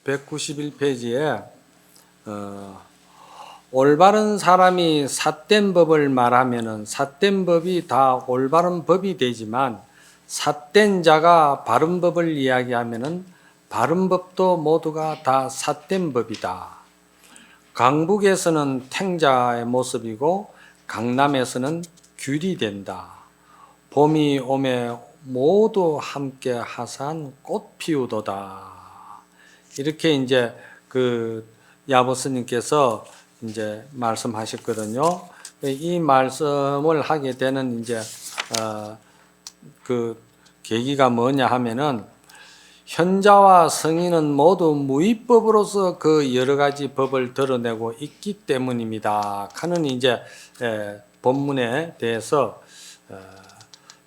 191페이지에 올바른 사람이 삿된 법을 말하면은 삿된 법이 다 올바른 법이 되지만 삿된 자가 바른 법을 이야기하면은 바른 법도 모두가 다 삿된 법이다. 강북에서는 탱자의 모습이고 강남에서는 귤이 된다. 봄이 오매 모두 함께 하산 꽃 피우도다. 이렇게 이제 그 야보스님께서 이제 말씀하셨거든요. 이 말씀을 하게 되는 이제 그 계기가 뭐냐 하면은 현자와 성인은 모두 무위법으로서 그 여러 가지 법을 드러내고 있기 때문입니다. 하는 이제 본문에 대해서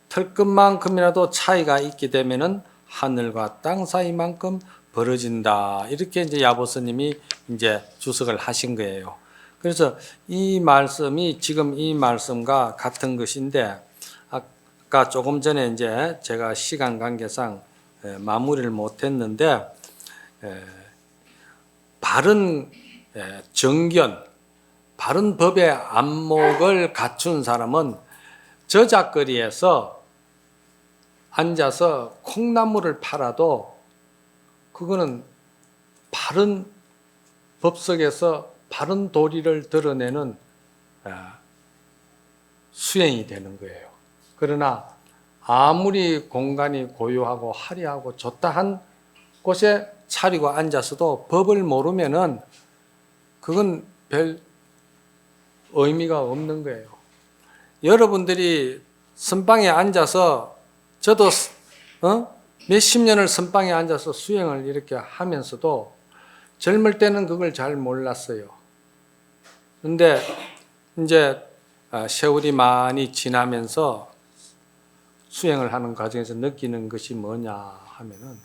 털끝만큼이라도 차이가 있게 되면은 하늘과 땅 사이만큼 벌어진다. 이렇게 이제 야보스님이 이제 주석을 하신 거예요. 그래서 이 말씀이 지금 이 말씀과 같은 것인데 아까 조금 전에 이제 제가 시간 관계상 마무리를 못했는데 바른 정견, 바른 법의 안목을 갖춘 사람은 저작거리에서 앉아서 콩나물을 팔아도 그거는 바른 법 속에서 바른 도리를 드러내는 수행이 되는 거예요. 그러나 아무리 공간이 고요하고 화려하고 좋다 한 곳에 차리고 앉아서도 법을 모르면은 그건 별 의미가 없는 거예요. 여러분들이 선방에 앉아서 저도 몇십 년을 선방에 앉아서 수행을 이렇게 하면서도 젊을 때는 그걸 잘 몰랐어요. 근데 이제 세월이 많이 지나면서 수행을 하는 과정에서 느끼는 것이 뭐냐 하면은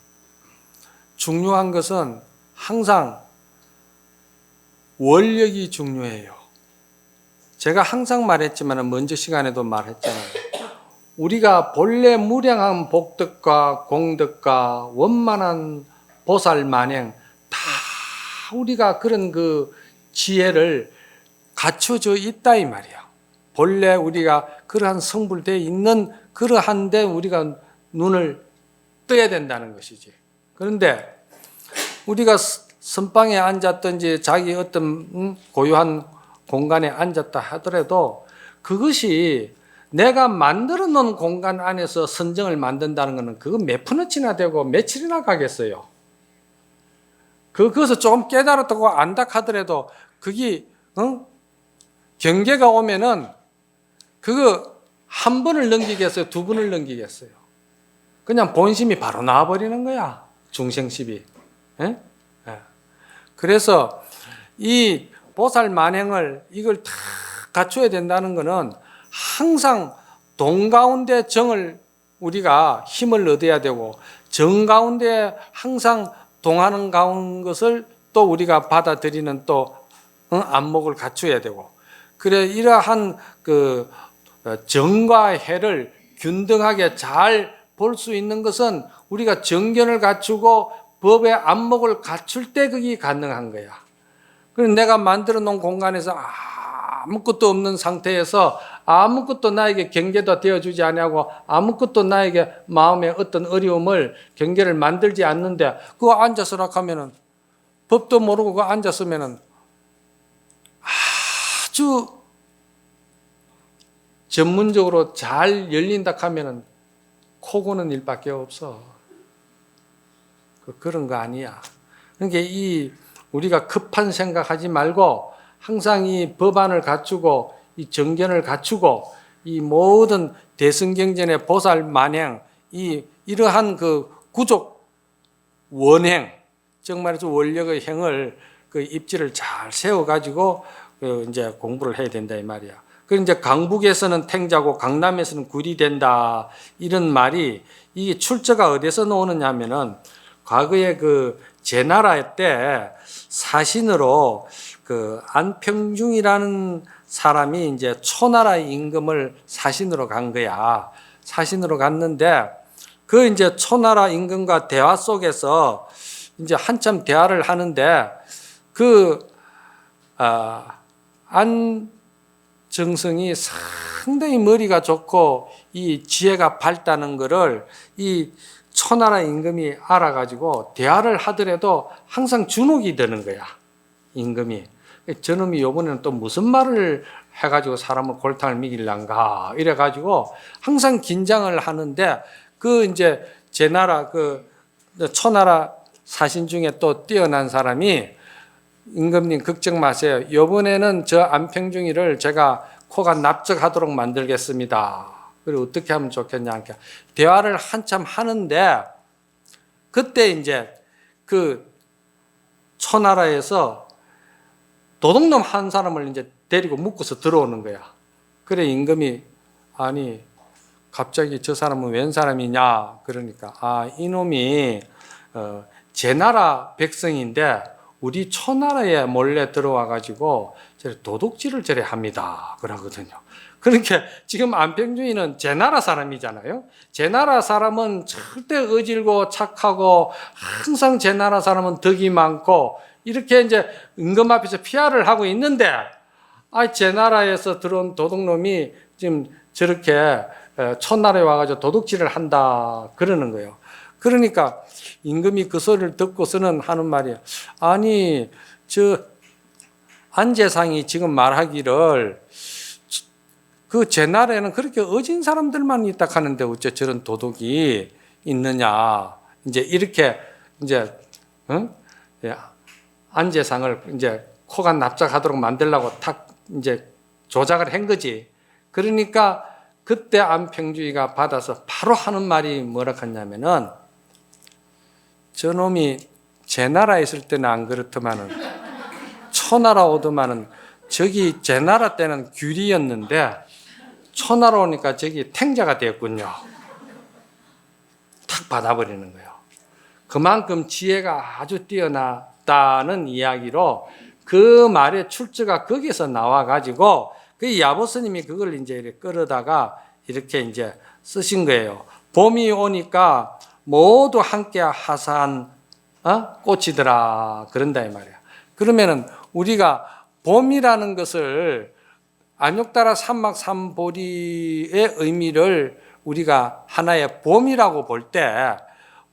중요한 것은 항상 원력이 중요해요. 제가 항상 말했지만 먼저 시간에도 말했잖아요. 우리가 본래 무량한 복덕과 공덕과 원만한 보살 만행 다 우리가 그런 그 지혜를 갖춰져 있다 이 말이야. 본래 우리가 그러한 성불되어 있는 그러한데 우리가 눈을 떠야 된다는 것이지. 그런데 우리가 선방에 앉았든지 자기 어떤 고요한 공간에 앉았다 하더라도 그것이 내가 만들어 놓은 공간 안에서 선정을 만든다는 것은 그거 몇 푼어치나 되고 며칠이나 가겠어요. 그것을 조금 깨달았다고 안다 하더라도 그게 경계가 오면은 그거 한 번을 넘기겠어요? 두 번을 넘기겠어요? 그냥 본심이 바로 나와버리는 거야. 중생심이. 그래서 이 보살 만행을 이걸 다 갖춰야 된다는 것은 항상 동 가운데 정을 우리가 힘을 얻어야 되고 정 가운데 항상 동하는 것을 또 우리가 받아들이는 또 안목을 갖춰야 되고 그래 이러한 그 정과 해를 균등하게 잘 볼 수 있는 것은 우리가 정견을 갖추고 법의 안목을 갖출 때 그게 가능한 거야. 그래서 내가 만들어 놓은 공간에서 아무것도 없는 상태에서 아무것도 나에게 경계도 되어주지 않냐고 아무것도 나에게 마음에 어떤 어려움을 경계를 만들지 않는데 그거 앉아서라 하면은 법도 모르고 그거 앉았으면은 아주 전문적으로 잘 열린다 하면은 코 고는 일밖에 없어. 그런 거 아니야. 그러니까 이 우리가 급한 생각하지 말고 항상 이 법안을 갖추고 이 정견을 갖추고 이 모든 대승경전의 보살 만행 이러한 그 구족 원행 정말로 원력의 행을 그 입지를 잘 세워 가지고 이제 공부를 해야 된다 이 말이야. 그 이제 강북에서는 탱자고 강남에서는 굴이 된다 이런 말이 이게 출처가 어디서 나오느냐면은 과거에 그 제나라 때 사신으로 그 안평중이라는 사람이 이제 초나라 임금을 사신으로 간 거야. 사신으로 갔는데 그 이제 초나라 임금과 대화 속에서 이제 한참 대화를 하는데 안정성이 상당히 머리가 좋고 이 지혜가 밝다는 거를 이 초나라 임금이 알아가지고 대화를 하더라도 항상 주눅이 드는 거야. 임금이. 저놈이 요번에는 또 무슨 말을 해가지고 사람을 골탕을 먹일란가 이래가지고 항상 긴장을 하는데 이제 제 나라 초나라 사신 중에 또 뛰어난 사람이 임금님 걱정 마세요. 요번에는 저 안평중이를 제가 코가 납작하도록 만들겠습니다. 그리고 어떻게 하면 좋겠냐 하니까 대화를 한참 하는데 그때 이제 초나라에서 도둑놈 한 사람을 이제 데리고 묶어서 들어오는 거야. 그래 임금이 아니 갑자기 저 사람은 웬 사람이냐 그러니까 이놈이 제 나라 백성인데 우리 초나라에 몰래 들어와 가지고 도둑질을 저래 합니다 그러거든요. 그러니까 지금 안평주인은 제 나라 사람이잖아요. 제 나라 사람은 절대 어질고 착하고 항상 제 나라 사람은 덕이 많고 이렇게 이제 임금 앞에서 피하를 하고 있는데 제 나라에서 들어온 도둑놈이 지금 저렇게 초나라에 와가지고 도둑질을 한다 그러는 거예요. 그러니까 임금이 그 소리를 듣고서는 하는 말이에요. 아니 저 안재상이 지금 말하기를 제 나라에는 그렇게 어진 사람들만 있다 하는데 어째 저런 도둑이 있느냐. 이제 이렇게 이제 안재상을 이제 코가 납작하도록 만들려고 탁 이제 조작을 한 거지. 그러니까 그때 안평주의가 받아서 바로 하는 말이 뭐라 했냐면은 저놈이 제 나라에 있을 때는 안 그렇더만은 초나라 오더만은 저기 제 나라 때는 규리였는데 초나라 오니까 저기 탱자가 되었군요. 탁 받아버리는 거예요. 그만큼 지혜가 아주 뛰어나다는 이야기로 그 말의 출처가 거기서 나와가지고 그 야보스님이 그걸 이제 이렇게 끌어다가 이렇게 이제 쓰신 거예요. 봄이 오니까 모두 함께 하산 꽃이더라 그런다 이 말이야. 그러면은 우리가 봄이라는 것을 안욕따라 삼막삼보리의 의미를 우리가 하나의 봄이라고 볼 때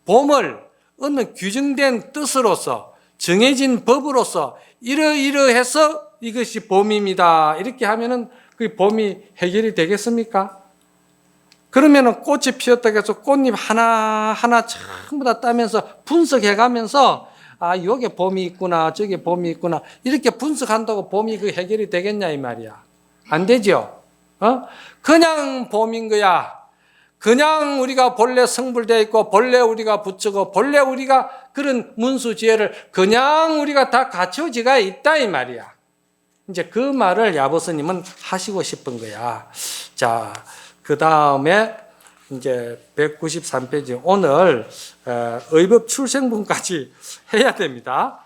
봄을 어느 규정된 뜻으로서 정해진 법으로서 이러이러해서 이것이 봄입니다. 이렇게 하면은 그 봄이 해결이 되겠습니까? 그러면은 꽃이 피었다고 해서 꽃잎 하나하나 전부 다 따면서 분석해가면서 여기 봄이 있구나, 저기 봄이 있구나 이렇게 분석한다고 봄이 그 해결이 되겠냐 이 말이야. 안 되죠. 그냥 봄인 거야. 그냥 우리가 본래 성불되어 있고 본래 우리가 부처고 본래 우리가 그런 문수지혜를 그냥 우리가 다 갖춰지가 있다 이 말이야. 이제 그 말을 야보스님은 하시고 싶은 거야. 자, 그 다음에 이제 193페이지 오늘 의법 출생분까지 해야 됩니다.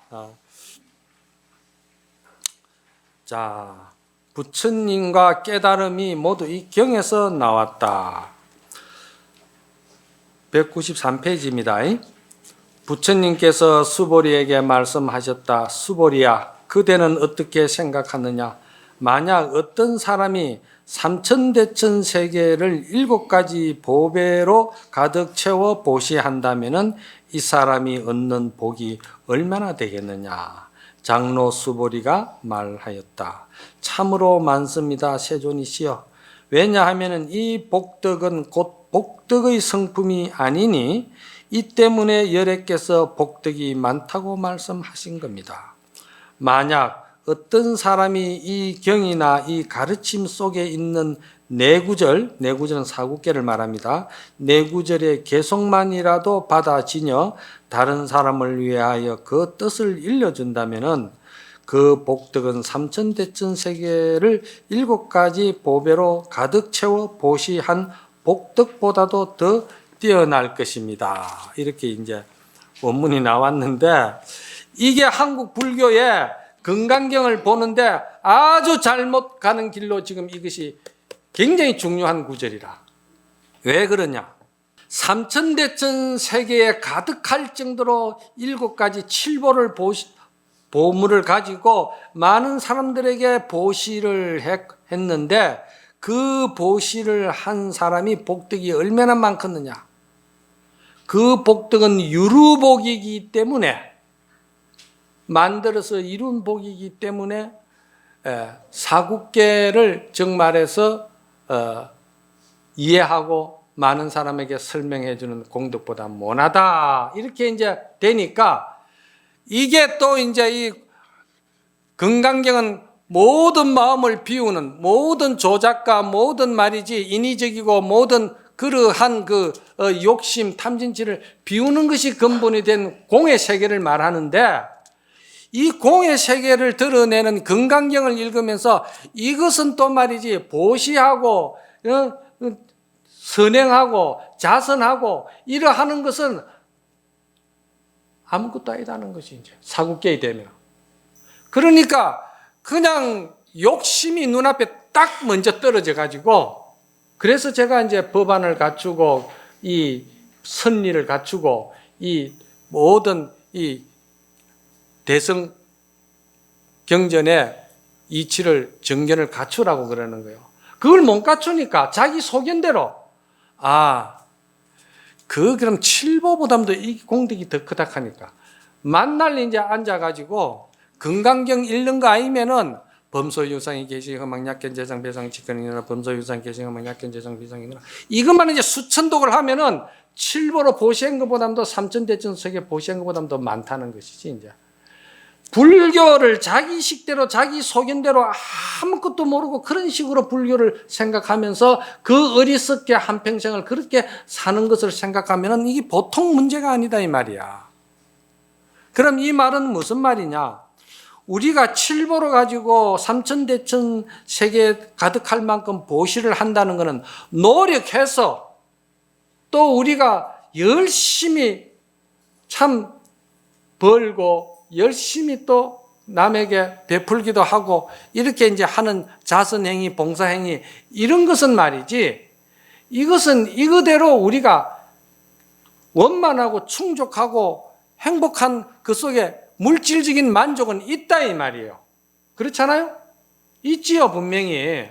자, 부처님과 깨달음이 모두 이 경에서 나왔다. 193페이지입니다. 부처님께서 수보리에게 말씀하셨다. 수보리야, 그대는 어떻게 생각하느냐? 만약 어떤 사람이 삼천대천 세계를 7가지 보배로 가득 채워 보시한다면 이 사람이 얻는 복이 얼마나 되겠느냐? 장로 수보리가 말하였다. 참으로 많습니다. 세존이시여. 왜냐하면 이 복덕은 곧 복덕의 성품이 아니니 이 때문에 여래께서 복덕이 많다고 말씀하신 겁니다. 만약 어떤 사람이 이 경이나 이 가르침 속에 있는 내구절은 사구계를 말합니다. 내구절의 개속만이라도 받아지녀 다른 사람을 위하여 그 뜻을 일러준다면은 그 복덕은 삼천대천 세계를 7가지 보배로 가득 채워 보시한 복덕보다도 더 뛰어날 것입니다. 이렇게 이제 원문이 나왔는데 이게 한국 불교의 건강경을 보는데 아주 잘못 가는 길로 지금 이것이 굉장히 중요한 구절이라. 왜 그러냐? 삼천대천 세계에 가득할 정도로 7가지 칠보를 보물을 가지고 많은 사람들에게 보시를 했는데 그 보시를 한 사람이 복덕이 얼마나 많겠느냐. 그 복덕은 유루복이기 때문에, 만들어서 이룬 복이기 때문에 사국계를 정말해서 이해하고 많은 사람에게 설명해 주는 공덕보다 못하다, 이렇게 이제 되니까, 이게 또 이제 이 금강경은 모든 마음을 비우는, 모든 조작과 모든 말이지 인위적이고 모든 그러한 욕심, 탐진치를 비우는 것이 근본이 된 공의 세계를 말하는데, 이 공의 세계를 드러내는 금강경을 읽으면서 이것은 또 말이지 보시하고 선행하고 자선하고 이러하는 것은 아무것도 아니다는 것이 이제 사국계이 되면. 그러니까 그냥 욕심이 눈앞에 딱 먼저 떨어져 가지고, 그래서 제가 이제 법안을 갖추고 이 선리를 갖추고 이 모든 이 대성 경전의 이치를 정견을 갖추라고 그러는 거예요. 그걸 못 갖추니까 자기 소견대로 그럼 칠보보다도 이 공덕이 더 크다 하니까 만날 이제 앉아가지고 금강경 읽는 거 아니면은 범소유상이 계시 험악약견 재상 배상 직근이나 범소유상 계시 험악약견 재상 비상이나 이것만 이제 수천독을 하면은 칠보로 보시한 것보다도 삼천대천 세계 보시한 것보다도 많다는 것이지. 이제 불교를 자기 식대로 자기 소견대로 아무것도 모르고 그런 식으로 불교를 생각하면서 그 어리석게 한평생을 그렇게 사는 것을 생각하면 이게 보통 문제가 아니다 이 말이야. 그럼 이 말은 무슨 말이냐? 우리가 칠보로 가지고 삼천대천 세계에 가득할 만큼 보시를 한다는 것은 노력해서 또 우리가 열심히 참 벌고 열심히 또 남에게 베풀기도 하고 이렇게 이제 하는 자선행위, 봉사행위 이런 것은 말이지, 이것은 이거대로 우리가 원만하고 충족하고 행복한 그 속에 물질적인 만족은 있다 이 말이에요. 그렇잖아요? 있지요 분명히.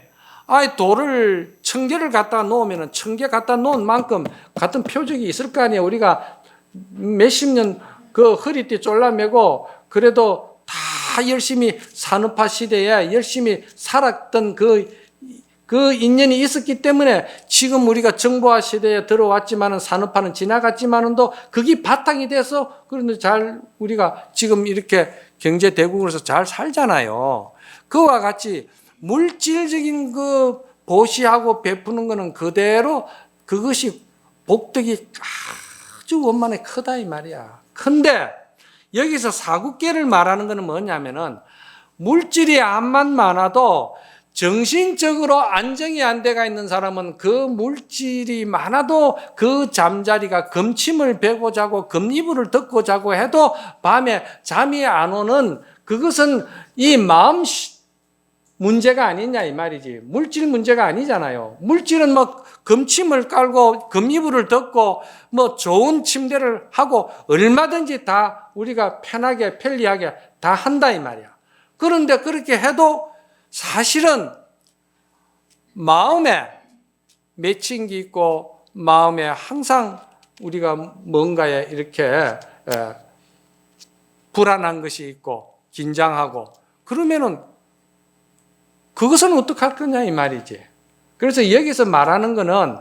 돌을 1000개를 갖다 놓으면 1000개 갖다 놓은 만큼 같은 표적이 있을 거 아니에요. 우리가 몇십 년 그 허리띠 졸라매고 그래도 다 열심히 산업화 시대에 열심히 살았던 그 인연이 있었기 때문에 지금 우리가 정보화 시대에 들어왔지만은 산업화는 지나갔지만은도 그게 바탕이 돼서 그런데 잘 우리가 지금 이렇게 경제 대국으로서 잘 살잖아요. 그와 같이 물질적인 그 보시하고 베푸는 거는 그대로 그것이 복덕이 아주 원만히 크다 이 말이야. 근데 여기서 사국계를 말하는 것은 뭐냐면은 물질이 암만 많아도 정신적으로 안정이 안 돼가 있는 사람은 그 물질이 많아도 그 잠자리가 금침을 베고 자고 금이불을 덮고 자고 해도 밤에 잠이 안 오는, 그것은 이 마음 문제가 아니냐 이 말이지. 물질 문제가 아니잖아요. 물질은 뭐 금침을 깔고 금이불을 덮고 뭐 좋은 침대를 하고 얼마든지 다 우리가 편하게 편리하게 다 한다 이 말이야. 그런데 그렇게 해도 사실은 마음에 맺힌 게 있고 마음에 항상 우리가 뭔가에 이렇게 불안한 것이 있고 긴장하고 그러면은 그것은 어떡할 거냐 이 말이지. 그래서 여기서 말하는 거는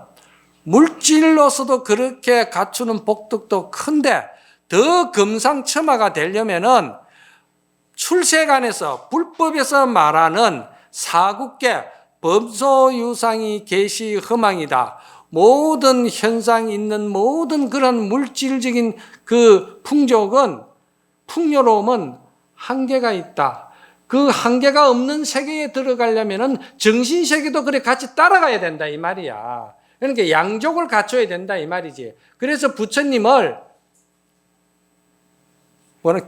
물질로서도 그렇게 갖추는 복덕도 큰데 더 금상첨화가 되려면은 출세간에서 불법에서 말하는 사국계 범소유상이 계시 험황이다. 모든 현상이 있는 모든 그런 물질적인 그 풍요로움은 한계가 있다. 그 한계가 없는 세계에 들어가려면은 정신세계도 그래 같이 따라가야 된다 이 말이야. 그러니까 양족을 갖춰야 된다 이 말이지. 그래서 부처님을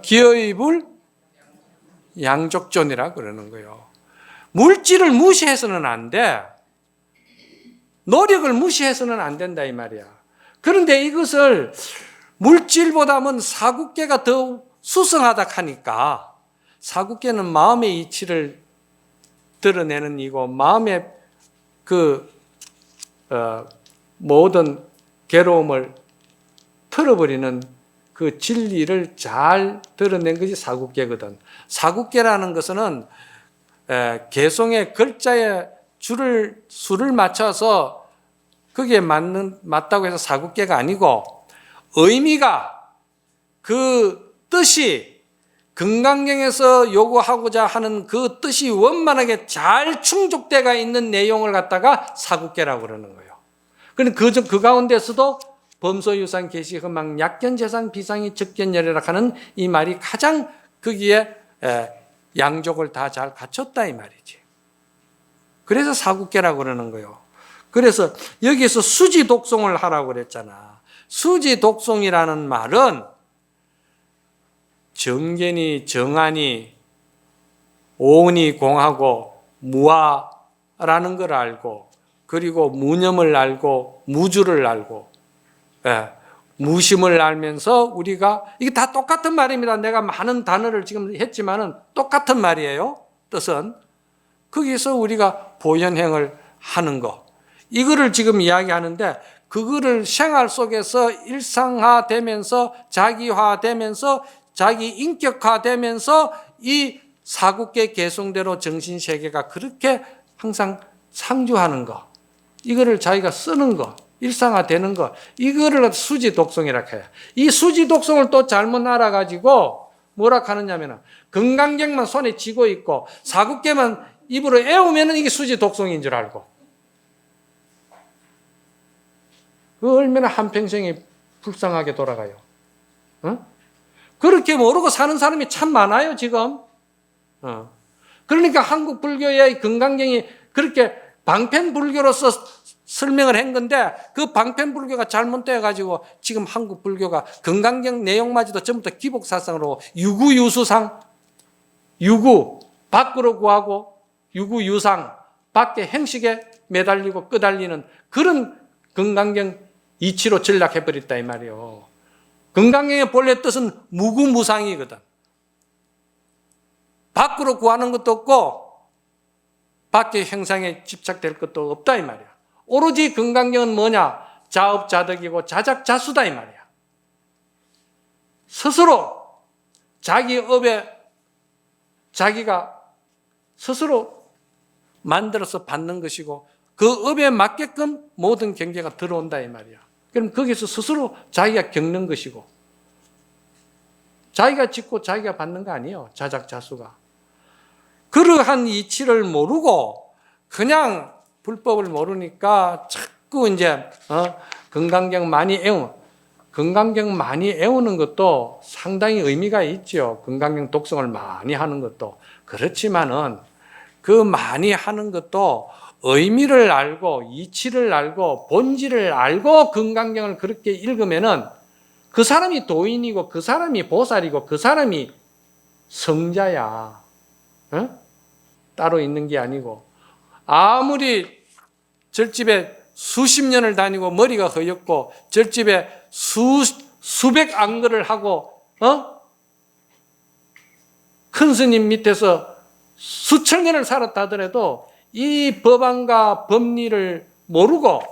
기어입을 양족존이라 그러는 거예요. 물질을 무시해서는 안 돼. 노력을 무시해서는 안 된다 이 말이야. 그런데 이것을 물질보다는 사국계가 더 수성하다 하니까, 사국계는 마음의 이치를 드러내는 이고 마음의 모든 괴로움을 털어버리는 그 진리를 잘 드러낸 것이 사국계거든. 사국계라는 것은 개송의 글자에 수를 맞춰서 그게 맞다고 해서 사국계가 아니고, 의미가, 그 뜻이 금강경에서 요구하고자 하는 그 뜻이 원만하게 잘 충족되어 있는 내용을 갖다가 사국계라고 그러는 거예요. 그런데 그 가운데서도 범소유상 계시흠망 약견재상 비상이 적견열애라 하는 이 말이 가장 거기에 양족을 다 잘 갖췄다 이 말이지. 그래서 사국계라고 그러는 거예요. 그래서 여기서 수지독송을 하라고 그랬잖아. 수지독송이라는 말은 정견이, 정안이, 오은이 공하고 무아라는 걸 알고, 그리고 무념을 알고 무주를 알고, 무심을 알면서 우리가, 이게 다 똑같은 말입니다. 내가 많은 단어를 지금 했지만은 똑같은 말이에요. 뜻은 거기서 우리가 보현행을 하는 거, 이거를 지금 이야기하는데, 그거를 생활 속에서 일상화되면서 자기화되면서 자기 인격화되면서 이 사국계 개성대로 정신세계가 그렇게 항상 상주하는 거, 이거를 자기가 쓰는 거, 일상화되는 거, 이거를 수지독송이라고 해요. 이 수지독송을 또 잘못 알아가지고 뭐라 하느냐면, 금강경만 손에 쥐고 있고 사국계만 입으로 애우면 이게 수지독송인 줄 알고, 그 얼마나 한평생이 불쌍하게 돌아가요. 그렇게 모르고 사는 사람이 참 많아요 지금. 그러니까 한국 불교의 금강경이 그렇게 방편불교로서 설명을 한 건데, 그 방편불교가 잘못되어 가지고 지금 한국 불교가 금강경 내용마저도 전부 다 기복사상으로 유구유수상, 유구 밖으로 구하고 유구유상 밖에 행식에 매달리고 끄달리는 그런 금강경 이치로 전락해버렸다 이 말이에요. 금강경의 본래 뜻은 무구무상이거든. 밖으로 구하는 것도 없고 밖의 형상에 집착될 것도 없다 이 말이야. 오로지 금강경은 뭐냐? 자업자득이고 자작자수다 이 말이야. 스스로 자기 업에 자기가 스스로 만들어서 받는 것이고, 그 업에 맞게끔 모든 경계가 들어온다 이 말이야. 그럼 거기서 스스로 자기가 겪는 것이고, 자기가 짓고 자기가 받는 거 아니에요. 자작자수가. 그러한 이치를 모르고 그냥 불법을 모르니까 자꾸 이제 금강경 많이 애우는 것도 상당히 의미가 있죠. 금강경 독성을 많이 하는 것도. 그렇지만은 그 많이 하는 것도 의미를 알고 이치를 알고 본질을 알고 금강경을 그렇게 읽으면은 그 사람이 도인이고 그 사람이 보살이고 그 사람이 성자야. 따로 있는 게 아니고, 아무리 절집에 수십 년을 다니고 머리가 허옇고 절집에 수백 안거를 하고 큰 스님 밑에서 수천 년을 살았다 하더라도 이 법안과 법리를 모르고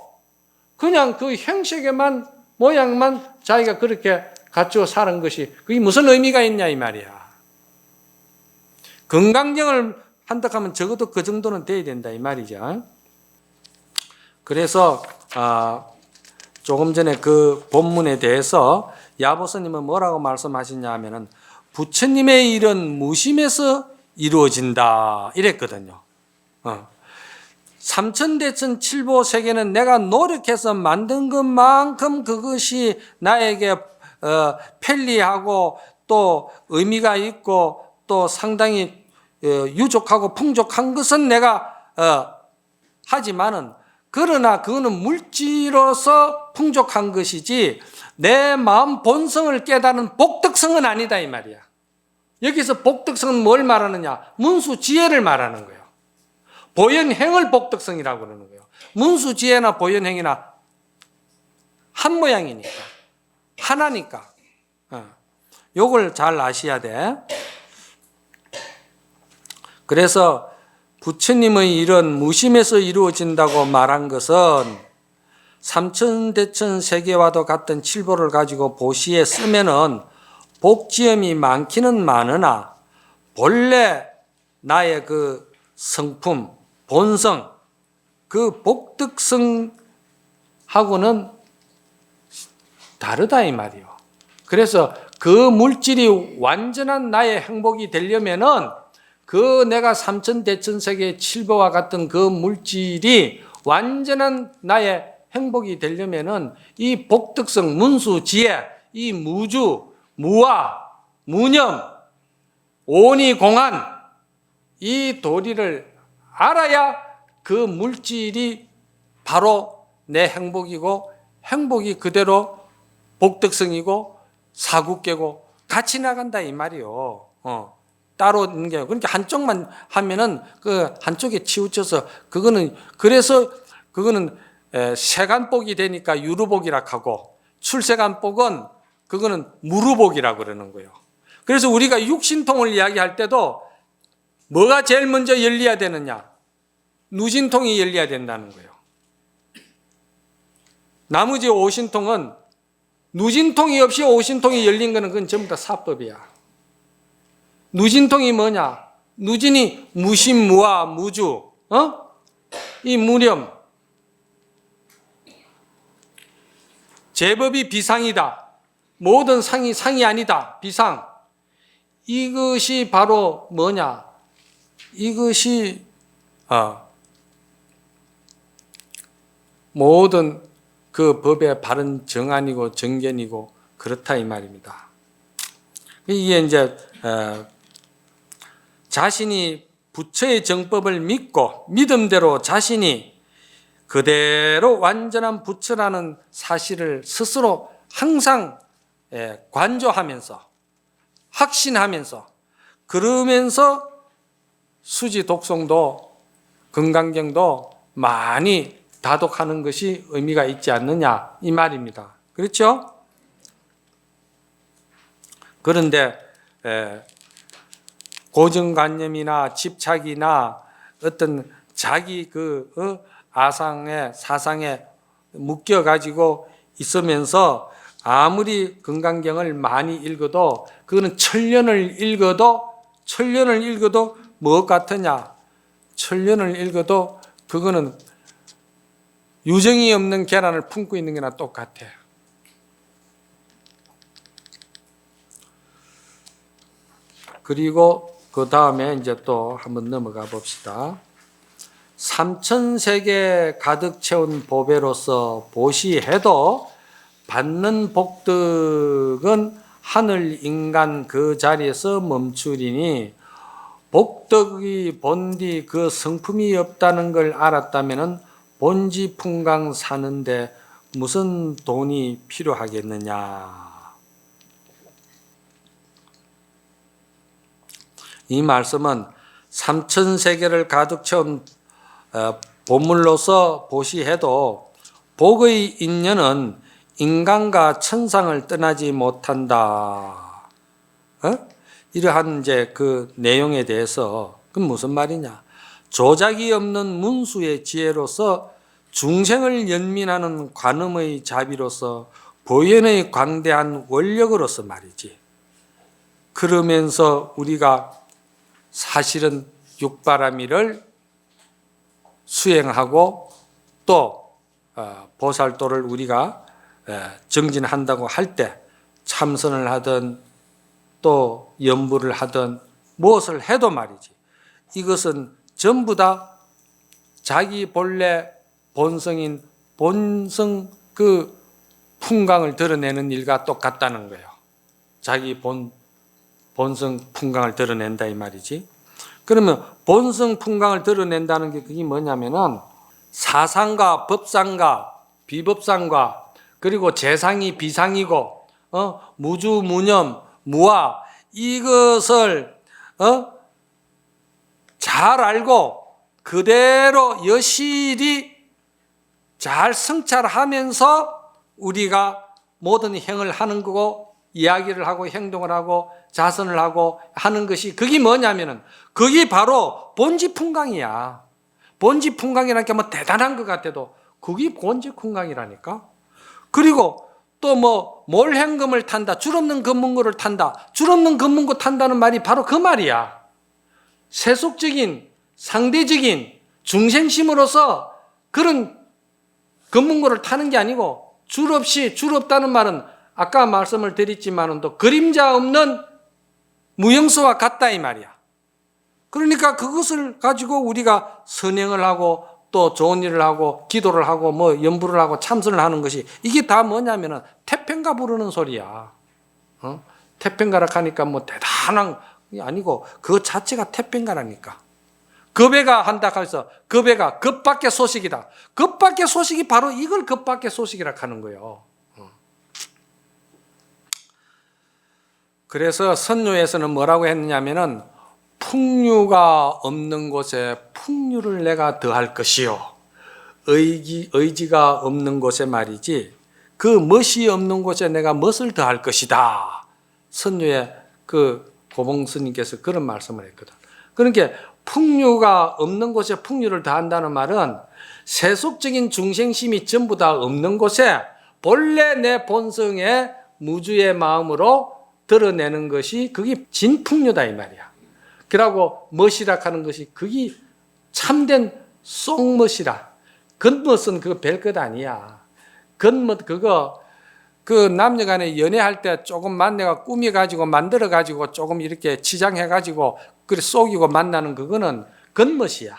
그냥 그 형식에만 모양만 자기가 그렇게 갖추어 사는 것이 그게 무슨 의미가 있냐 이 말이야. 금강경을 한다 하면 적어도 그 정도는 돼야 된다 이 말이죠. 그래서 조금 전에 그 본문에 대해서 야보스님은 뭐라고 말씀하시냐 하면은, 부처님의 일은 무심에서 이루어진다 이랬거든요. 삼천대천 칠보세계는 내가 노력해서 만든 것만큼 그것이 나에게 편리하고 또 의미가 있고 또 상당히 유족하고 풍족한 것은 내가 하지만은, 그러나 그거는 물질로서 풍족한 것이지 내 마음 본성을 깨닫는 복덕성은 아니다 이 말이야. 여기서 복덕성은 뭘 말하느냐? 문수지혜를 말하는 거예요. 보현행을 복덕성이라고 그러는 거예요. 문수지혜나 보현행이나 한 모양이니까. 하나니까. 요걸 잘 아셔야 돼. 그래서 부처님의 이런 무심에서 이루어진다고 말한 것은 삼천대천 세계와도 같은 칠보를 가지고 보시에 쓰면은 복지음이 많기는 많으나 본래 나의 그 성품, 본성, 그 복덕성하고는 다르다 이 말이요. 그래서 그 물질이 완전한 나의 행복이 되려면은 그 내가 삼천대천세계 칠보와 같은 그 물질이 완전한 나의 행복이 되려면은 이 복덕성, 문수지혜, 이 무주, 무아, 무념, 오니공안 이 도리를 알아야 그 물질이 바로 내 행복이고 행복이 그대로 복덕성이고 사국계고 같이 나간다 이 말이요. 따로 있는 게 그러니까 한쪽만 하면은 그 한쪽에 치우쳐서 그거는 그래서 그거는 세간복이 되니까 유루복이라 하고 출세간복은 그거는 무루복이라 그러는 거예요. 그래서 우리가 육신통을 이야기할 때도 뭐가 제일 먼저 열려야 되느냐? 누진통이 열려야 된다는 거예요. 나머지 오신통은 누진통이 없이 오신통이 열린 거는 그건 전부 다 사법이야. 누진통이 뭐냐? 누진이 무심무아 무주, 이 무념, 제법이 비상이다. 모든 상이 아니다. 비상. 이것이 바로 뭐냐? 이것이 모든 그 법의 바른 정안이고 정견이고 그렇다 이 말입니다. 이게 이제 자신이 부처의 정법을 믿고 믿음대로 자신이 그대로 완전한 부처라는 사실을 스스로 항상 관조하면서 확신하면서 그러면서 수지 독송도 건강경도 많이 다독하는 것이 의미가 있지 않느냐 이 말입니다. 그렇죠? 그런데 고정관념이나 집착이나 어떤 자기 아상에 사상에 묶여가지고 있으면서 아무리 건강경을 많이 읽어도 그거는 천년을 읽어도 무엇 같으냐? 천년을 읽어도 그거는 유정이 없는 계란을 품고 있는 게나 똑같아. 그리고 그 다음에 이제 또 한번 넘어가 봅시다. 삼천세계 가득 채운 보배로서 보시해도 받는 복덕은 하늘 인간 그 자리에서 멈추리니 복덕이 본디 그 성품이 없다는 걸 알았다면 본지 풍강 사는데 무슨 돈이 필요하겠느냐. 이 말씀은 삼천세계를 가득 채운 보물로서 보시해도 복의 인연은 인간과 천상을 떠나지 못한다. 이러한 이제 그 내용에 대해서 그건 무슨 말이냐? 조작이 없는 문수의 지혜로서 중생을 연민하는 관음의 자비로서 보현의 광대한 원력으로서 말이지. 그러면서 우리가 사실은 육바라밀을 수행하고 또 보살도를 우리가 정진한다고 할 때 참선을 하든 또 연부를 하든 무엇을 해도 말이지. 이것은 전부 다 자기 본래 본성인 본성 그 풍광을 드러내는 일과 똑같다는 거예요. 자기 본성 풍광을 드러낸다 이 말이지. 그러면 본성 풍광을 드러낸다는 게 그게 뭐냐면은 사상과 법상과 비법상과 그리고 재상이 비상이고 무주 무념 무아 이것을 잘 알고 그대로 여실히 잘 성찰하면서 우리가 모든 행을 하는 거고 이야기를 하고 행동을 하고 자선을 하고 하는 것이 그게 뭐냐면은 그게 바로 본지풍강이야. 본지풍강이라는 게 뭐 대단한 것 같아도 그게 본지풍강이라니까. 그리고 또 뭐 몰행금을 탄다, 줄 없는 금문고를 탄다. 줄 없는 금문고 탄다는 말이 바로 그 말이야. 세속적인 상대적인 중생심으로서 그런 금문고를 타는 게 아니고 줄 없이, 줄 없다는 말은 아까 말씀을 드렸지만은 또 그림자 없는 무형수와 같다 이 말이야. 그러니까 그것을 가지고 우리가 선행을 하고 또 좋은 일을 하고 기도를 하고 뭐 연부를 하고 참선을 하는 것이 이게 다 뭐냐면은 태평가 부르는 소리야. 태평가라 하니까 뭐 대단한 게 아니고 그 자체가 태평가라니까. 급배가 한다 해서 급배가 급밖의 소식이다. 급밖의 소식이 바로 이걸 급밖의 소식이라 하는 거예요. 그래서 선유에서는 뭐라고 했느냐면은 풍류가 없는 곳에 풍류를 내가 더할 것이요. 의지가 없는 곳에 말이지 그 멋이 없는 곳에 내가 멋을 더할 것이다. 선유의 그 고봉스님께서 그런 말씀을 했거든. 그러니까 풍류가 없는 곳에 풍류를 더한다는 말은 세속적인 중생심이 전부 다 없는 곳에 본래 내 본성의 무주의 마음으로 드러내는 것이 그게 진풍류다 이 말이야. 그러고 멋이라 하는 것이 그게 참된 쏙멋이라. 겉멋은 그거 별것 아니야. 겉멋 그거 그 남녀간에 연애할 때 조금 만내가 꾸며가지고 만들어가지고 조금 이렇게 치장해가지고 그래 속이고 만나는 그거는 겉멋이야.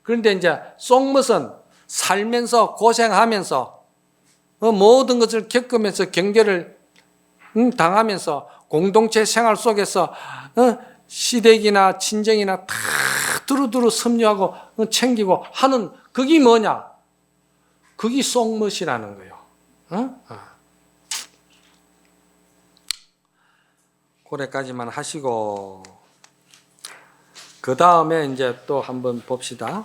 그런데 이제 쏙멋은 살면서 고생하면서 모든 것을 겪으면서 경계를 당하면서 공동체 생활 속에서 시댁이나 친정이나 다 두루두루 섭렵하고 챙기고 하는 그게 뭐냐? 그게 쏙멋이라는 거예요. 고래까지만 하시고 그 다음에 이제 또 한번 봅시다.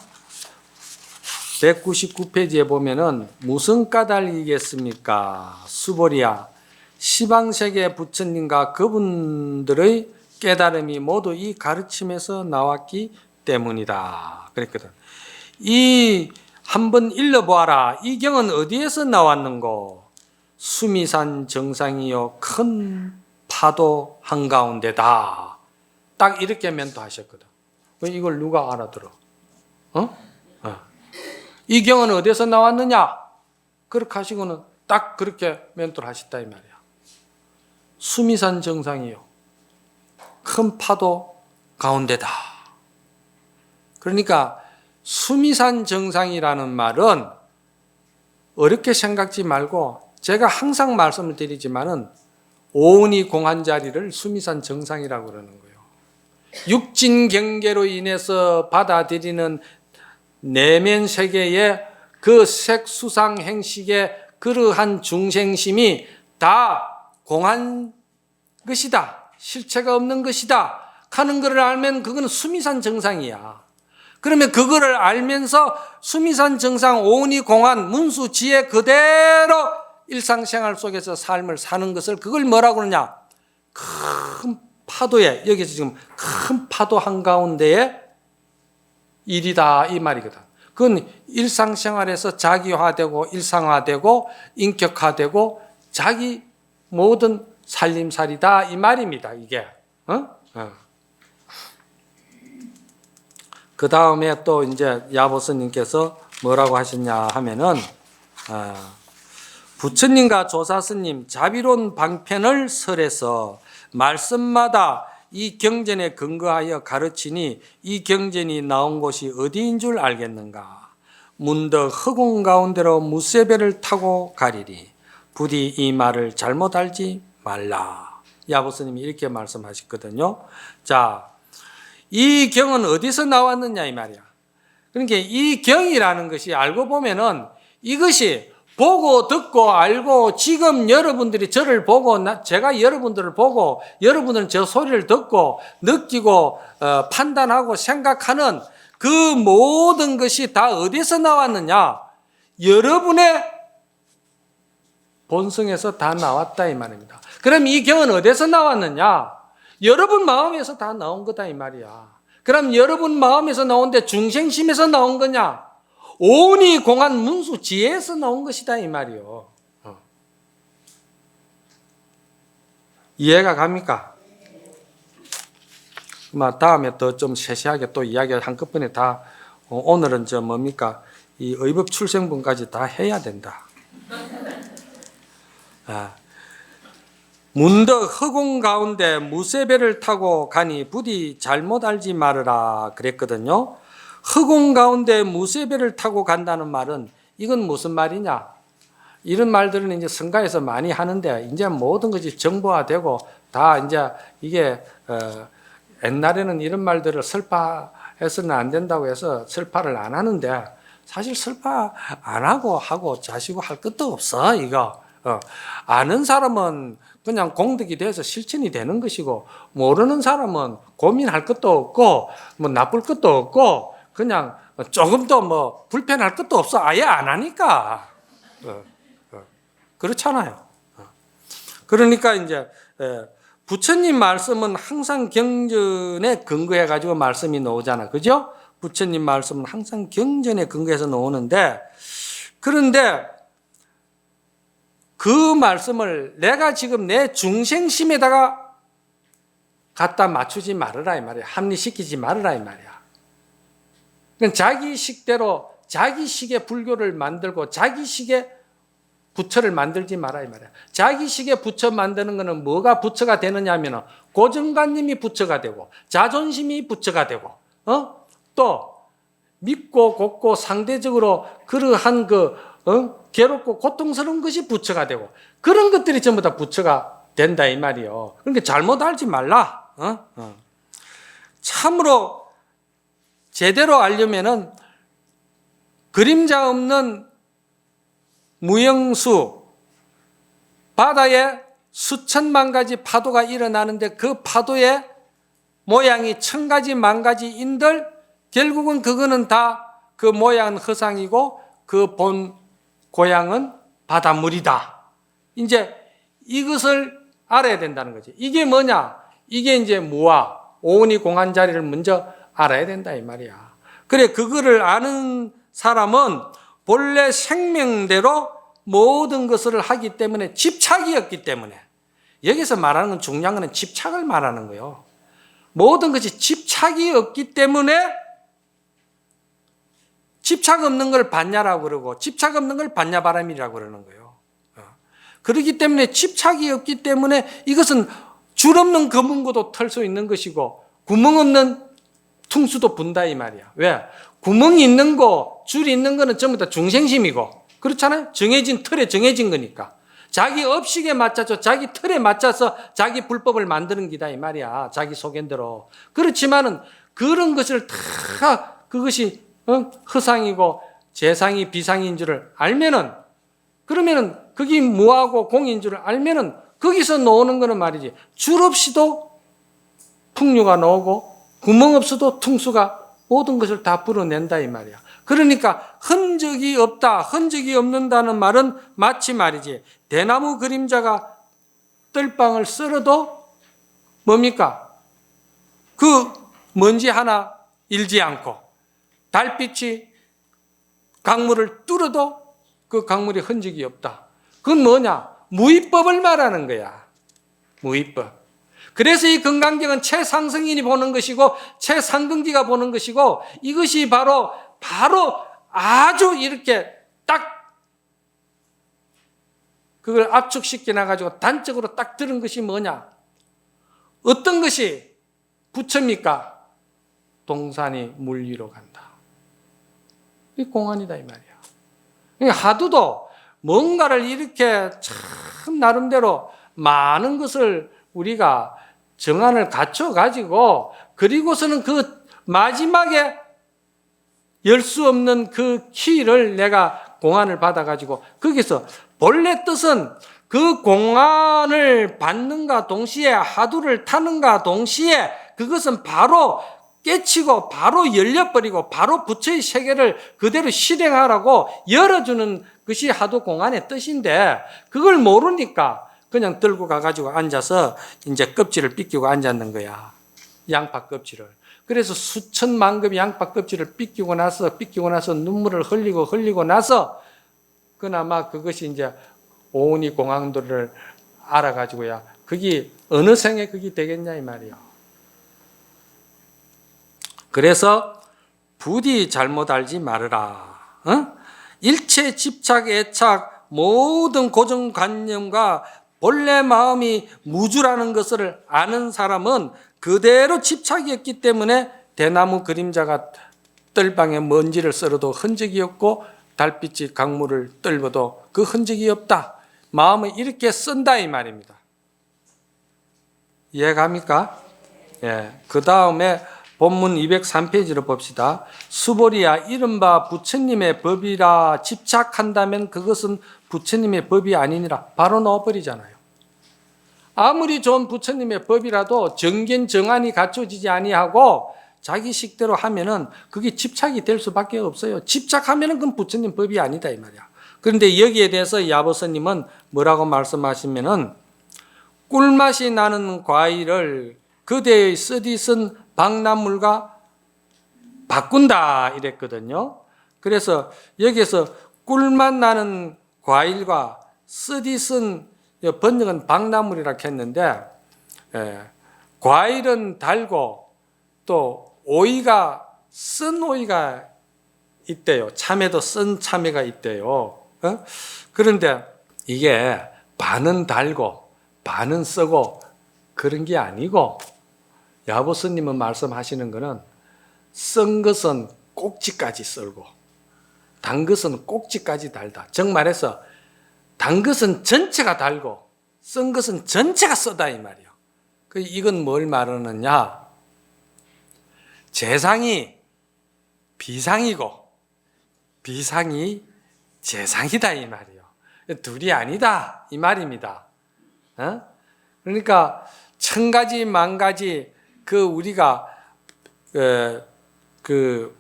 199페이지에 보면은 무슨 까닭이겠습니까? 수보리야. 시방세계 부처님과 그분들의 깨달음이 모두 이 가르침에서 나왔기 때문이다. 그랬거든. 이 한번 읽어보아라. 이 경은 어디에서 나왔는고? 수미산 정상이요 큰 파도 한가운데다. 딱 이렇게 멘토하셨거든. 이걸 누가 알아들어? 이 경은 어디에서 나왔느냐? 그렇게 하시고는 딱 그렇게 멘토를 하셨다 이 말이야. 수미산 정상이요 큰 파도 가운데다. 그러니까 수미산 정상이라는 말은 어렵게 생각지 말고 제가 항상 말씀을 드리지만은 오온이 공한 자리를 수미산 정상이라고 그러는 거예요. 육진 경계로 인해서 받아들이는 내면 세계의 그 색수상 행식의 그러한 중생심이 다 공한 것이다. 실체가 없는 것이다. 하는 것을 알면 그거는 수미산 정상이야. 그러면 그거를 알면서 수미산 정상 오온이 공한 문수 지혜 그대로 일상생활 속에서 삶을 사는 것을 그걸 뭐라고 그러냐? 큰 파도에 여기서 지금 큰 파도 한가운데에 일이다 이 말이거든. 그건 일상생활에서 자기화되고 일상화되고 인격화되고 자기 모든 살림살이다 이 말입니다. 이게. 그 다음에 또 이제 야보스님께서 뭐라고 하셨냐 하면은 부처님과 조사스님 자비로운 방편을 설해서 말씀마다 이 경전에 근거하여 가르치니 이 경전이 나온 곳이 어디인 줄 알겠는가? 문득 허공 가운데로 무쇠배를 타고 가리리. 부디 이 말을 잘못 알지 말라. 야보스님이 이렇게 말씀하셨거든요. 자, 이 경은 어디서 나왔느냐 이 말이야. 그러니까 이 경이라는 것이 알고 보면은 이것이 보고 듣고 알고 지금 여러분들이 저를 보고 제가 여러분들을 보고 여러분들은 저 소리를 듣고 느끼고 판단하고 생각하는 그 모든 것이 다 어디서 나왔느냐? 여러분의 본성에서 다 나왔다 이 말입니다. 그럼 이 경은 어디서 나왔느냐? 여러분 마음에서 다 나온 거다 이 말이야. 그럼 여러분 마음에서 나온데 중생심에서 나온 거냐? 오온이 공한 문수 지혜에서 나온 것이다 이 말이요. 이해가 갑니까? 다음에 더 좀 세세하게 또 이야기를 한꺼번에 다 오늘은 뭡니까? 이 의법 출생분까지 다 해야 된다. 문득 허공 가운데 무쇠배를 타고 가니 부디 잘못 알지 말으라 그랬거든요. 허공 가운데 무쇠배를 타고 간다는 말은 이건 무슨 말이냐? 이런 말들은 이제 성가에서 많이 하는데 이제 모든 것이 정보화되고 다 이제 이게 옛날에는 이런 말들을 설파해서는 안 된다고 해서 설파를 안 하는데 사실 설파 안 하고 자시고 할 것도 없어 이거. 아는 사람은 그냥 공덕이 돼서 실천이 되는 것이고 모르는 사람은 고민할 것도 없고 뭐 나쁠 것도 없고 그냥 조금도 뭐 불편할 것도 없어. 아예 안 하니까. 그렇잖아요. 그러니까 이제 부처님 말씀은 항상 경전에 근거해 가지고 말씀이 나오잖아. 그죠? 부처님 말씀은 항상 경전에 근거해서 나오는데 그런데 그 말씀을 내가 지금 내 중생심에다가 갖다 맞추지 말으라 이 말이야. 합리시키지 말으라 이 말이야. 그러니까 자기 식대로 자기 식의 불교를 만들고 자기 식의 부처를 만들지 마라 이 말이야. 자기 식의 부처 만드는 거는 뭐가 부처가 되느냐 하면 고정관념이 부처가 되고 자존심이 부처가 되고 또 믿고 곱고 상대적으로 그러한 괴롭고 고통스러운 것이 부처가 되고 그런 것들이 전부 다 부처가 된다 이 말이요. 그러니까 잘못 알지 말라. 참으로 제대로 알려면은 그림자 없는 무영수 바다에 수천만 가지 파도가 일어나는데 그 파도의 모양이 천 가지 만 가지인들 결국은 그거는 다 그 모양은 허상이고 그 본 고향은 바닷물이다. 이제 이것을 알아야 된다는 거지. 이게 뭐냐? 이게 이제 무아, 오온이 공한 자리를 먼저 알아야 된다 이 말이야. 그래 그거를 아는 사람은 본래 생명대로 모든 것을 하기 때문에 집착이 없기 때문에 여기서 말하는 건 중요한 건 집착을 말하는 거예요. 모든 것이 집착이 없기 때문에 집착 없는 걸 반야라고 그러고 집착 없는 걸 반야바람이라고 그러는 거예요. 그렇기 때문에 집착이 없기 때문에 이것은 줄 없는 검은고도 털 수 있는 것이고 구멍 없는 퉁수도 분다 이 말이야. 왜? 구멍이 있는 거, 줄이 있는 거는 전부 다 중생심이고 그렇잖아요. 정해진 틀에 정해진 거니까 자기 업식에 맞춰서 자기 틀에 맞춰서 자기 불법을 만드는 기다 이 말이야. 자기 소견대로. 그렇지만은 그런 것을 다 그것이 허상이고 재상이 비상인 줄을 알면은 그러면은 그게 무하고 공인 줄을 알면은 거기서 나오는 거는 말이지 줄 없이도 풍류가 나오고 구멍 없어도 퉁수가 모든 것을 다 불어낸다 이 말이야. 그러니까 흔적이 없다, 흔적이 없는다는 말은 마치 말이지 대나무 그림자가 뜰방을 썰어도 뭡니까? 그 먼지 하나 일지 않고 달빛이 강물을 뚫어도 그 강물에 흔적이 없다. 그건 뭐냐? 무위법을 말하는 거야. 무위법. 그래서 이 건강경은 최상승인이 보는 것이고 최상근기가 보는 것이고 이것이 바로 아주 이렇게 딱 그걸 압축시켜 놔가지고 단적으로 딱 들은 것이 뭐냐? 어떤 것이 부처입니까? 동산이 물 위로 간다. 이 공안이다 이 말이야. 그러니까 하두도 뭔가를 이렇게 참 나름대로 많은 것을 우리가 정안을 갖춰가지고 그리고서는 그 마지막에 열 수 없는 그 키를 내가 공안을 받아가지고 거기서 본래 뜻은 그 공안을 받는가 동시에 하두를 타는가 동시에 그것은 바로 깨치고 바로 열려버리고 바로 부처의 세계를 그대로 실행하라고 열어주는 그것이 하도 공안의 뜻인데 그걸 모르니까 그냥 들고 가가지고 앉아서 이제 껍질을 삐끼고 앉았는 거야. 양파 껍질을. 그래서 수천만 급의 양파 껍질을 삐끼고 나서 눈물을 흘리고 나서 그나마 그것이 이제 오은이 공황도를 알아가지고야 그게 어느 생에 그게 되겠냐 이 말이야. 그래서 부디 잘못 알지 말으라. 일체 집착, 애착, 모든 고정관념과 본래 마음이 무주라는 것을 아는 사람은 그대로 집착이었기 때문에 대나무 그림자가 뜰방에 먼지를 썰어도 흔적이 없고 달빛이 강물을 뜰어도 그 흔적이 없다. 마음을 이렇게 쓴다 이 말입니다. 이해갑니까? 예. 그 다음에 본문 203페이지를 봅시다. 수보리야 이른바 부처님의 법이라 집착한다면 그것은 부처님의 법이 아니니라. 바로 넣어버리잖아요. 아무리 좋은 부처님의 법이라도 정견 정안이 갖춰지지 아니하고 자기 식대로 하면은 그게 집착이 될 수밖에 없어요. 집착하면은 그건 부처님 법이 아니다 이 말이야. 그런데 여기에 대해서 야보스님은 뭐라고 말씀하시면은 꿀맛이 나는 과일을 그대의 쓰디쓴 박나물과 바꾼다 이랬거든요. 그래서 여기서 꿀맛 나는 과일과 쓰디쓴 번역은 박나물이라고 했는데 과일은 달고 또 오이가 쓴 오이가 있대요. 참외도 쓴 참외가 있대요. 그런데 이게 반은 달고 반은 쓰고 그런 게 아니고 야보스님은 말씀하시는 거는 쓴 것은 꼭지까지 썰고 단 것은 꼭지까지 달다. 즉 말해서 단 것은 전체가 달고 쓴 것은 전체가 쓰다 이 말이에요. 이건 뭘 말하느냐? 재상이 비상이고 비상이 재상이다 이 말이에요. 둘이 아니다 이 말입니다. 그러니까 천 가지 만 가지 그 우리가 그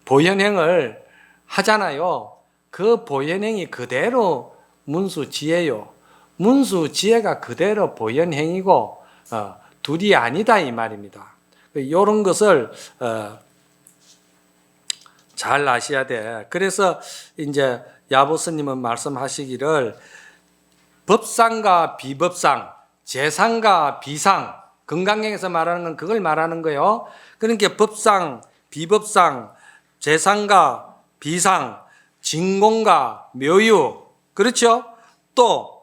보현행을 하잖아요. 그 보현행이 그대로 문수지혜요. 문수지혜가 그대로 보현행이고 둘이 아니다 이 말입니다. 이런 것을 잘 아셔야 돼. 그래서 이제 야보스님은 말씀하시기를 법상과 비법상, 재상과 비상, 건강경에서 말하는 건 그걸 말하는 거예요. 그러니까 법상, 비법상, 재상과 비상, 진공과 묘유, 그렇죠? 또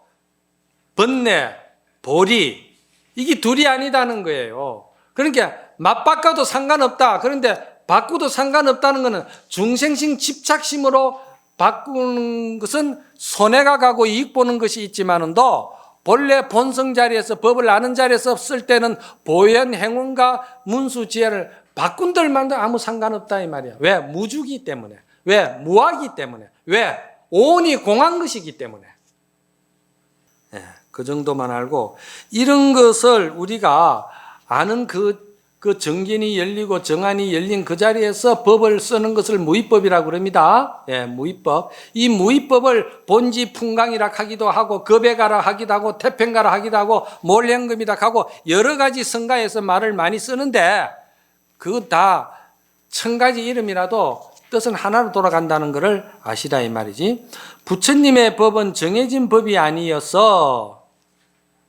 번뇌, 보리, 이게 둘이 아니다는 거예요. 그러니까 맞바꿔도 상관없다. 그런데 바꾸도 상관없다는 것은 중생심 집착심으로 바꾸는 것은 손해가 가고 이익 보는 것이 있지만도 본래 본성 자리에서 법을 아는 자리에서 쓸 때는 보현 행운과 문수지혜를 바꾼들만도 아무 상관없다 이 말이야. 왜? 무주기 때문에. 왜? 무하기 때문에. 왜? 오온이 공한 것이기 때문에. 그 정도만 알고 이런 것을 우리가 아는 그 정견이 열리고 정안이 열린 그 자리에서 법을 쓰는 것을 무위법이라고 그럽니다. 무위법. 이 무위법을 본지 풍강이라 하기도 하고 겁에가라 하기도 하고 태평가라 하기도 하고 몰행금이다 하고 여러 가지 성가에서 말을 많이 쓰는데 그거 다 천 가지 이름이라도 뜻은 하나로 돌아간다는 것을 아시라 이 말이지. 부처님의 법은 정해진 법이 아니어서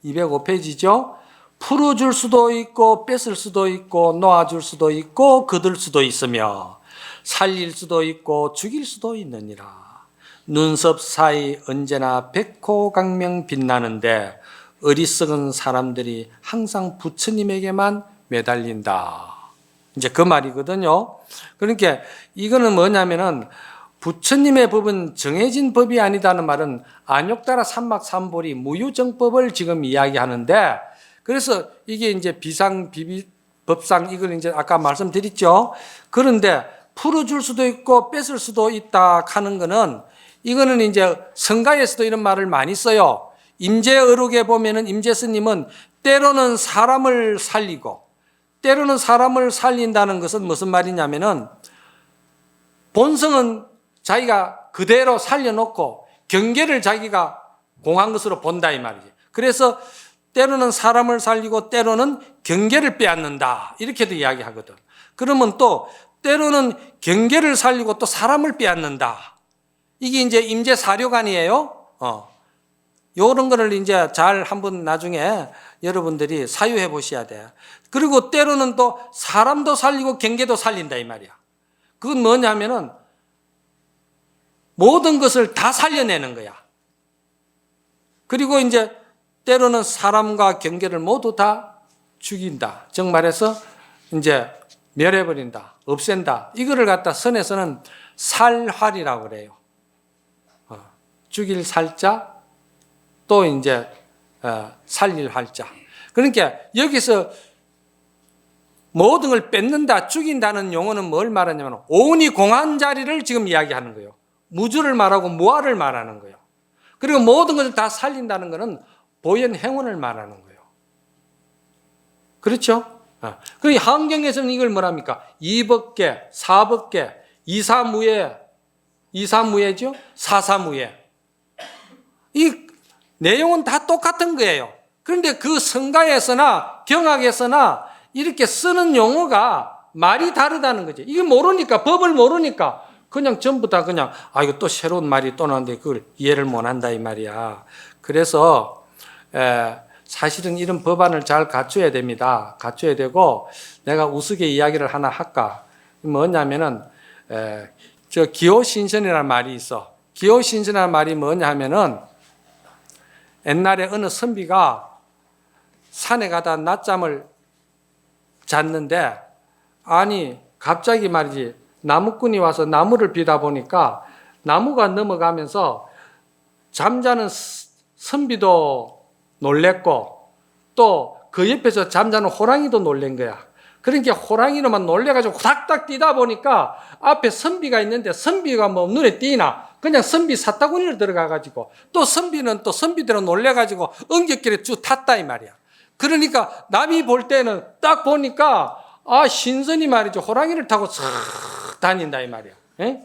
205페이지죠. 풀어줄 수도 있고 뺏을 수도 있고 놓아줄 수도 있고 거둘 수도 있으며 살릴 수도 있고 죽일 수도 있느니라. 눈썹 사이 언제나 백호강명 빛나는데 어리석은 사람들이 항상 부처님에게만 매달린다. 이제 그 말이거든요. 그러니까 이거는 뭐냐면은 부처님의 법은 정해진 법이 아니다는 말은 안욕따라 삼막삼보리 무유정법을 지금 이야기하는데 그래서 이게 이제 비상, 법상 이걸 이제 아까 말씀드렸죠. 그런데 풀어줄 수도 있고 뺏을 수도 있다 하는 거는 이거는 이제 성가에서도 이런 말을 많이 써요. 임재어록에 보면은 임재 스님은 때로는 사람을 살리고 때로는 사람을 살린다는 것은 무슨 말이냐면은 본성은 자기가 그대로 살려놓고 경계를 자기가 공한 것으로 본다 이 말이지. 그래서 때로는 사람을 살리고 때로는 경계를 빼앗는다 이렇게도 이야기하거든. 그러면 또 때로는 경계를 살리고 또 사람을 빼앗는다. 이게 이제 임재사료관이에요. 요런 거를 이제 잘 한번 나중에 여러분들이 사유해 보셔야 돼. 그리고 때로는 또 사람도 살리고 경계도 살린다 이 말이야. 그건 뭐냐면은 모든 것을 다 살려내는 거야. 그리고 이제 때로는 사람과 경계를 모두 다 죽인다. 즉 말해서 이제 멸해버린다. 없앤다. 이거를 갖다 선에서는 살활이라고 그래요. 죽일 살자 또 이제 살릴 활자. 그러니까 여기서 모든 걸 뺏는다, 죽인다는 용어는 뭘 말하냐면 온이 공한 자리를 지금 이야기하는 거예요. 무주를 말하고 무아를 말하는 거예요. 그리고 모든 것을 다 살린다는 것은 보현 행원을 말하는 거예요. 그렇죠? 그리고 한경에서는 이걸 뭐랍니까? 이법계, 사법계, 이사무예, 이사무예죠? 사사무예. 이 내용은 다 똑같은 거예요. 그런데 그 성가에서나 경학에서나 이렇게 쓰는 용어가 말이 다르다는 거죠. 이게 모르니까, 법을 모르니까 그냥 전부 다 그냥 이거 또 새로운 말이 또 나왔는데 그걸 이해를 못 한다 이 말이야. 그래서 사실은 이런 법안을 잘 갖춰야 됩니다. 갖춰야 되고 내가 우스개 이야기를 하나 할까? 뭐냐면은 저 기호신선이라는 말이 있어. 기호신선이라는 말이 뭐냐면은 옛날에 어느 선비가 산에 가다 낮잠을 잤는데 아니 갑자기 말이지 나무꾼이 와서 나무를 비다 보니까 나무가 넘어가면서 잠자는 선비도 놀랬고 또 그 옆에서 잠자는 호랑이도 놀란 거야. 그러니까 호랑이로만 놀래가지고 후닥닥 뛰다 보니까 앞에 선비가 있는데 선비가 뭐 눈에 띄나 그냥 선비 사타구니를 들어가가지고 또 선비는 또 선비대로 놀래가지고 엉겹길에 쭉 탔다 이 말이야. 그러니까 남이 볼 때는 딱 보니까 신선이 말이죠. 호랑이를 타고 싹 다닌다 이 말이야. 에?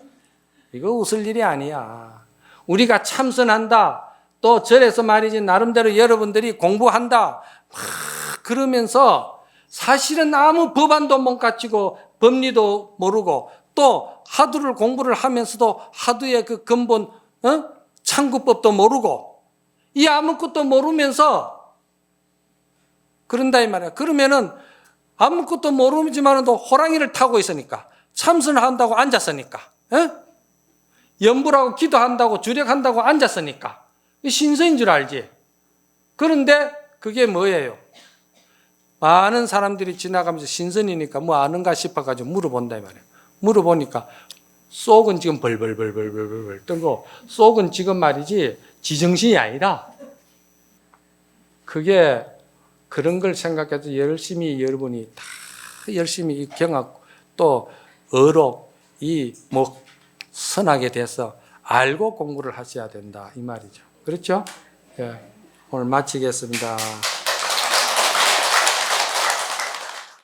이거 웃을 일이 아니야. 우리가 참선한다. 또 절에서 말이지 나름대로 여러분들이 공부한다. 막 그러면서 사실은 아무 법안도 못 갖추고 법리도 모르고 또 하두를 공부를 하면서도 하두의 그 근본 창구법도 모르고 이 아무것도 모르면서 그런다 이 말이야. 그러면은 아무것도 모르지만도 호랑이를 타고 있으니까 참선을 한다고 앉았으니까 염불하고 기도한다고 주력한다고 앉았으니까 신선인 줄 알지. 그런데 그게 뭐예요? 많은 사람들이 지나가면서 신선이니까 뭐 아는가 싶어가지고 물어본다 이 말이에요. 물어보니까 속은 지금 벌벌벌벌벌벌 뜨고 속은 지금 말이지 지정신이 아니라 그게 그런 걸 생각해서 열심히 여러분이 다 열심히 이 경학 또 어록 이 뭐 선하게 돼서 알고 공부를 하셔야 된다 이 말이죠. 그렇죠? 예. 오늘 마치겠습니다.